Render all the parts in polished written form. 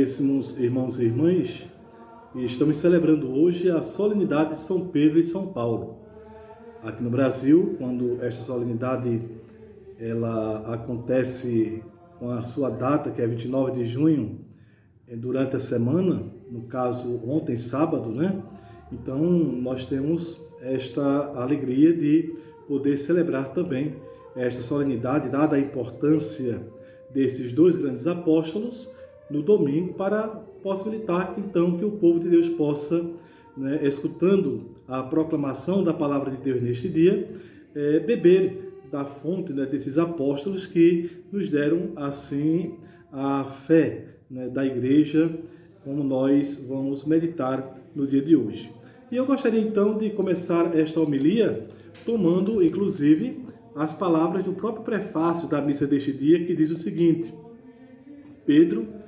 Caríssimos irmãos e irmãs, estamos celebrando hoje a solenidade de São Pedro e São Paulo. Aqui no Brasil, quando esta solenidade ela acontece com a sua data, que é 29 de junho, durante a semana, no caso ontem, sábado, né? Então, nós temos esta alegria de poder celebrar também esta solenidade, dada a importância desses dois grandes apóstolos, no domingo, para possibilitar, então, que o povo de Deus possa, escutando a proclamação da palavra de Deus neste dia, beber da fonte, desses apóstolos que nos deram, assim, a fé, da igreja, como nós vamos meditar no dia de hoje. E eu gostaria, então, de começar esta homilia tomando, inclusive, as palavras do próprio prefácio da missa deste dia, que diz o seguinte: Pedro,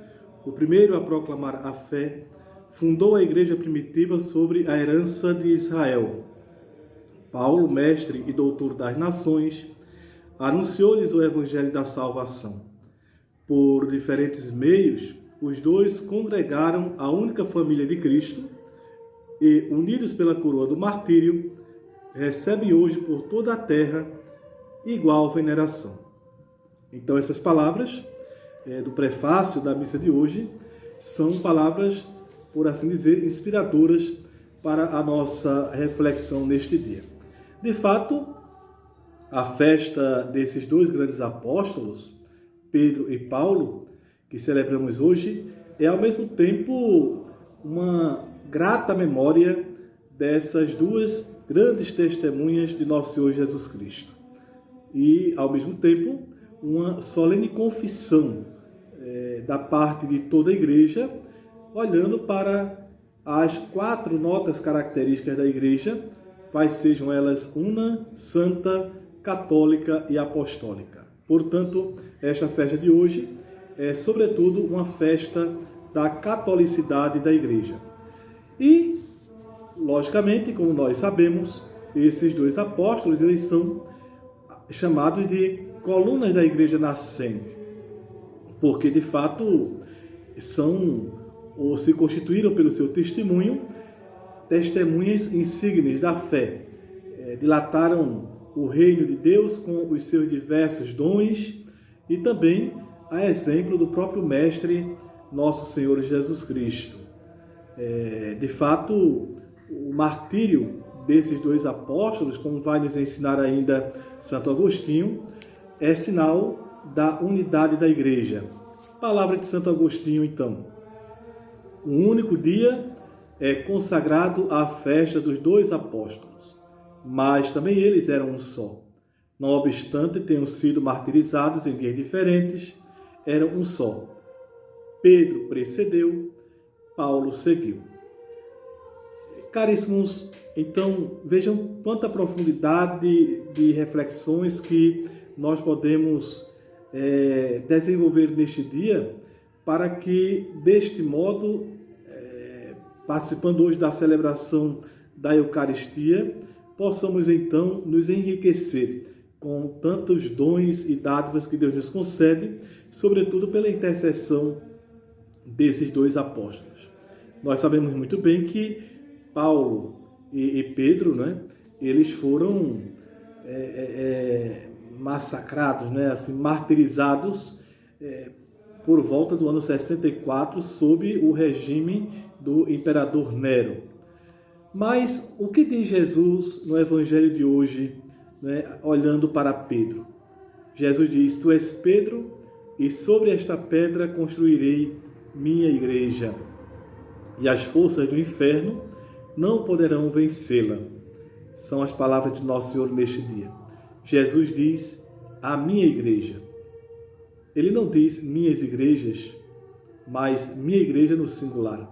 o primeiro a proclamar a fé, fundou a igreja primitiva sobre a herança de Israel. Paulo, mestre e doutor das nações, anunciou-lhes o evangelho da salvação. Por diferentes meios, os dois congregaram a única família de Cristo e, unidos pela coroa do martírio, recebem hoje por toda a terra igual veneração. Então, essas palavras do prefácio da missa de hoje são palavras, por assim dizer, inspiradoras para a nossa reflexão neste dia. De fato, a festa desses dois grandes apóstolos, Pedro e Paulo, que celebramos hoje, é ao mesmo tempo uma grata memória dessas duas grandes testemunhas de nosso Senhor Jesus Cristo. E, ao mesmo tempo, uma solene confissão da parte de toda a igreja, olhando para as 4 notas características da igreja, quais sejam elas una, santa, católica e apostólica. Portanto, esta festa de hoje é, sobretudo, uma festa da catolicidade da igreja. E, logicamente, como nós sabemos, esses dois apóstolos, eles são chamados de colunas da igreja nascente, porque, de fato, são ou se constituíram pelo seu testemunho testemunhas insígnes da fé. Dilataram o reino de Deus com os seus diversos dons e também a exemplo do próprio Mestre, nosso Senhor Jesus Cristo. De fato, o martírio desses dois apóstolos, como vai nos ensinar ainda Santo Agostinho, é sinal da unidade da igreja. Palavra de Santo Agostinho, então. Um único dia é consagrado à festa dos dois apóstolos, mas também eles eram um só. Não obstante tenham sido martirizados em dias diferentes, eram um só. Pedro precedeu, Paulo seguiu. Caríssimos, então vejam quanta profundidade de reflexões que nós podemos desenvolver neste dia, para que, deste modo, participando hoje da celebração da Eucaristia, possamos então nos enriquecer com tantos dons e dádivas que Deus nos concede, sobretudo pela intercessão desses dois apóstolos. Nós sabemos muito bem que Paulo e Pedro, eles foram massacrados, assim, martirizados por volta do ano 64, sob o regime do imperador Nero. Mas o que diz Jesus no Evangelho de hoje, olhando para Pedro? Jesus diz: Tu és Pedro, e sobre esta pedra construirei minha igreja, e as forças do inferno não poderão vencê-la. São as palavras de Nosso Senhor neste dia. Jesus diz: a minha igreja. Ele não diz minhas igrejas, mas minha igreja no singular.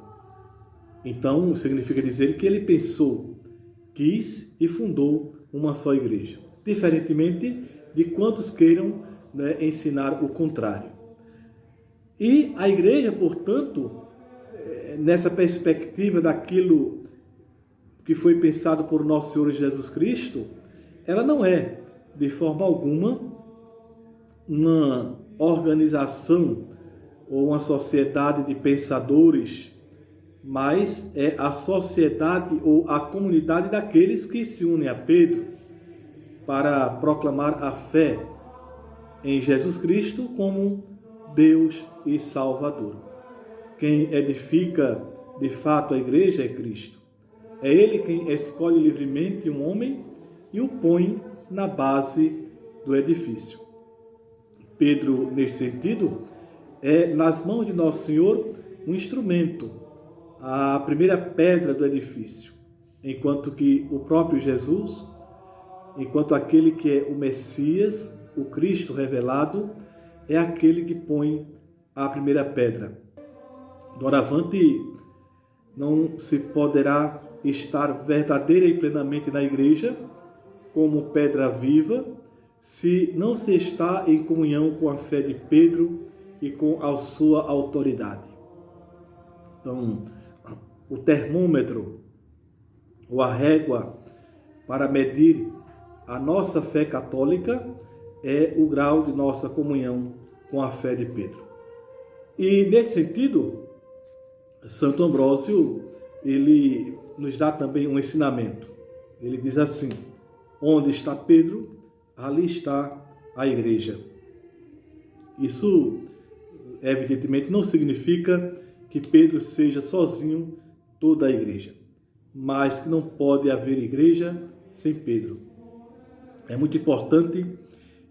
Então, significa dizer que ele pensou, quis e fundou uma só igreja, diferentemente de quantos queiram ensinar o contrário. E a igreja, portanto, nessa perspectiva daquilo que foi pensado por nosso Senhor Jesus Cristo, ela não é, de forma alguma, uma organização ou uma sociedade de pensadores, mas é a sociedade ou a comunidade daqueles que se unem a Pedro para proclamar a fé em Jesus Cristo como Deus e Salvador. Quem edifica de fato a igreja é Cristo. É Ele quem escolhe livremente um homem e o põe na base do edifício. Pedro, nesse sentido, é nas mãos de Nosso Senhor um instrumento, a primeira pedra do edifício, enquanto que o próprio Jesus, enquanto aquele que é o Messias, o Cristo revelado, é aquele que põe a primeira pedra. Doravante, não se poderá estar verdadeira e plenamente na igreja como pedra viva se não se está em comunhão com a fé de Pedro e com a sua autoridade. Então, o termômetro ou a régua para medir a nossa fé católica é o grau de nossa comunhão com a fé de Pedro. E nesse sentido, Santo Ambrósio, ele nos dá também um ensinamento. Ele diz assim: onde está Pedro, ali está a igreja. Isso, evidentemente, não significa que Pedro seja sozinho toda a igreja, mas que não pode haver igreja sem Pedro. É muito importante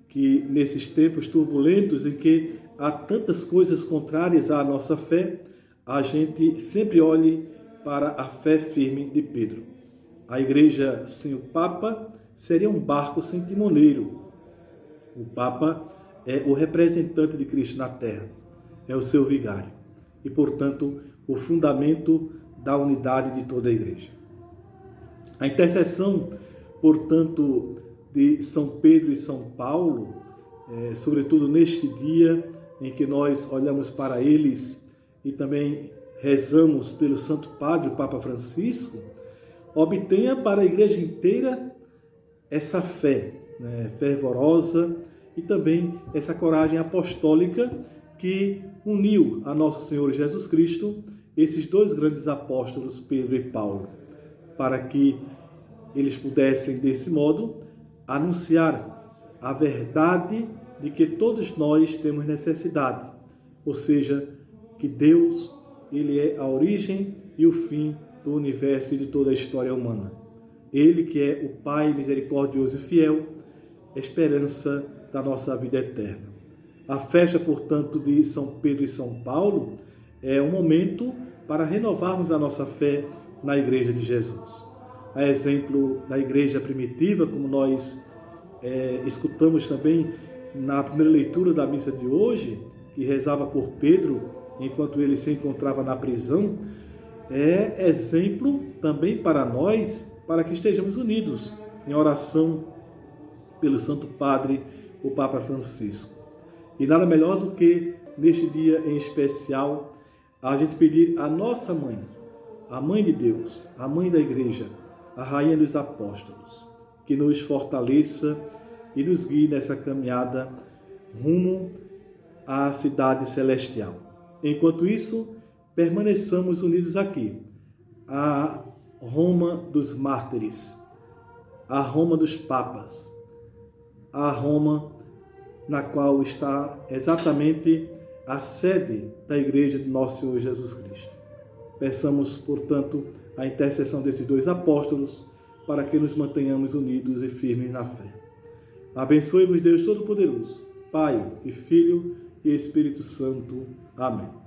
que nesses tempos turbulentos em que há tantas coisas contrárias à nossa fé, a gente sempre olhe para a fé firme de Pedro. A igreja sem o Papa seria um barco sem timoneiro. O Papa é o representante de Cristo na terra, é o seu vigário e, portanto, o fundamento da unidade de toda a igreja. A intercessão, portanto, de São Pedro e São Paulo, sobretudo neste dia em que nós olhamos para eles e também rezamos pelo Santo Padre, o Papa Francisco, obtenha para a igreja inteira essa fé, fervorosa, e também essa coragem apostólica que uniu a Nosso Senhor Jesus Cristo, esses dois grandes apóstolos, Pedro e Paulo, para que eles pudessem, desse modo, anunciar a verdade de que todos nós temos necessidade, ou seja, que Deus, Ele é a origem e o fim do universo e de toda a história humana. Ele que é o Pai misericordioso e fiel, esperança da nossa vida eterna. A festa, portanto, de São Pedro e São Paulo é um momento para renovarmos a nossa fé na Igreja de Jesus. A exemplo da Igreja primitiva, como nós escutamos também na primeira leitura da missa de hoje, que rezava por Pedro enquanto ele se encontrava na prisão, é exemplo também para nós, para que estejamos unidos em oração pelo Santo Padre, o Papa Francisco. E nada melhor do que, neste dia em especial, a gente pedir à nossa mãe, a Mãe de Deus, a Mãe da Igreja, a Rainha dos Apóstolos, que nos fortaleça e nos guie nessa caminhada rumo à cidade celestial. Enquanto isso, permaneçamos unidos aqui, a Roma dos mártires, a Roma dos papas, a Roma na qual está exatamente a sede da Igreja de Nosso Senhor Jesus Cristo. Peçamos, portanto, a intercessão desses dois apóstolos para que nos mantenhamos unidos e firmes na fé. Abençoe-vos Deus Todo-Poderoso, Pai e Filho e Espírito Santo. Amém.